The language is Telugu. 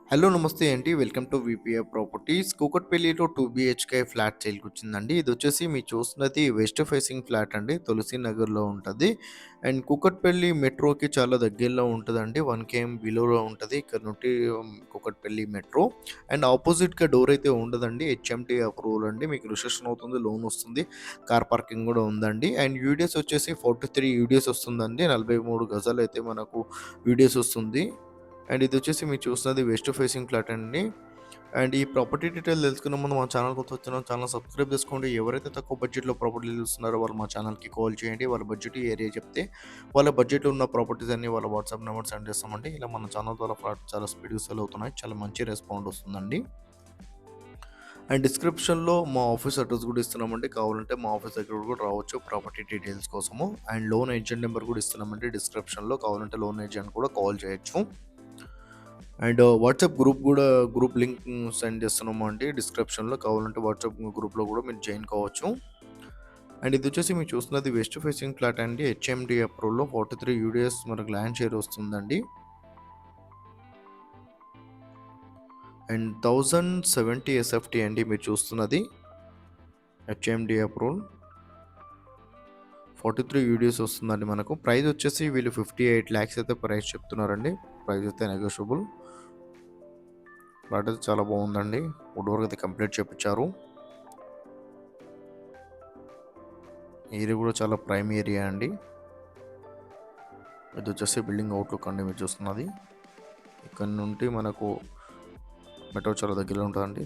హలో నమస్తే అండి. Welcome to VPA properties. కూకట్పల్లిలో 2 బీహెచ్‌కే ఫ్లాట్ సేల్‌కొచ్చిందండి. ఇదొచ్చేసి మీరు చూస్తున్నది వెస్ట్ ఫేసింగ్ ఫ్లాట్ అండి. తులసి నగర్‌లో ఉంటది. అండ్ కూకట్పల్లి మెట్రోకి చాలా దగ్గరలో ఉంటదండి. 1 కేఎం బిలోలో ఉంటది. ఇక్కడ నుండి కూకట్పల్లి మెట్రో. అండ్ ఆపోజిట్‌గా డోర్ అయితే ఉండదండి. హెచ్ఎంటీ అప్రూవల్ అండి. మీకు రిజిస్ట్రేషన్ అవుతుంది. లోన్ వస్తుంది. కార్ పార్కింగ్ కూడా ఉందండి. అండ్ యూడిఎస్ వచ్చేసి 43 యూడిఎస్ వస్తుందండి. 43 గజాలైతే మనకు యూడిఎస్ వస్తుంది. అండ్ ఇదొచ్చేసి మీరు చూస్తున్నది వెస్ట్ ఫేసింగ్ ఫ్లాట్ అండి. అండ్ ఈ ప్రాపర్టీ డీటెయిల్ తెలుసుకునే ముందు మా ఛానల్ కొత్త వచ్చిన ఛానల్ సబ్స్క్రైబ్ చేసుకోండి. ఎవరైతే తక్కువ బడ్జెట్‌లో ప్రాపర్టీలు చూస్తున్నారో వాళ్ళు మా ఛానల్‌కి కాల్ చేయండి. వాళ్ళ బడ్జెట్ ఏరియా చెప్తే వాళ్ళ బడ్జెట్‌లో ఉన్న ప్రాపర్టీస్ అన్నీ వాళ్ళ వాట్సాప్ నెంబర్ సెండ్ చేస్తామండి. ఇలా మన ఛానల్ ద్వారా ఫ్లాట్ చాలా స్పీడ్‌గా సేల్ అవుతున్నాయి. చాలా మంచి రెస్పాండ్ వస్తుందండి. అండ్ డిస్క్రిప్షన్‌లో మా ఆఫీస్ అడ్రస్ కూడా ఇస్తున్నామండి. కావాలంటే మా ఆఫీస్ దగ్గర కూడా రావచ్చు ప్రాపర్టీ డీటెయిల్స్ కోసము. అండ్ లోన్ ఏజెంట్ నెంబర్ కూడా ఇస్తున్నామండి డిస్క్రిప్షన్‌లో. కావాలంటే లోన్ ఏజెంట్ కూడా కాల్ చేయొచ్చు. అండ్ వాట్సాప్ గ్రూప్ కూడా గ్రూప్ లింక్ సెండ్ చేస్తున్నాము అండి డిస్క్రిప్షన్లో. కావాలంటే వాట్సాప్ గ్రూప్లో కూడా మీరు జాయిన్ కావచ్చు. అండ్ ఇది వచ్చేసి మీరు చూస్తున్నది వెస్ట్ ఫేసింగ్ ఫ్లాట్ అండి. హెచ్ఎండి అప్రూవ్లో 43 యూడిఎస్ మనకు ల్యాండ్ షేర్ వస్తుందండి. అండ్ 1070 ఎస్ఎఫ్టీ అండి మీరు చూస్తున్నది హెచ్ఎండి అప్రూవ్ 43 యూడిఎస్ వస్తుందండి మనకు. ప్రైస్ వచ్చేసి వీళ్ళు 58 ల్యాక్స్ అయితే ప్రైస్ చెప్తున్నారండి. ప్రైస్ అయితే నెగోషియబుల్. ఫ్లాట్ అయితే చాలా బాగుందండి. వుడ్ వర్క్ అయితే కంప్లీట్ చేపించారు. ఏరియా కూడా చాలా ప్రైమ్ ఏరియా అండి. ఇది వచ్చేసి బిల్డింగ్ అవుట్లుక్ అండి మీరు చూస్తున్నది. ఇక్కడ నుండి మనకు మెట్రో చాలా దగ్గరలో ఉంటుందండి.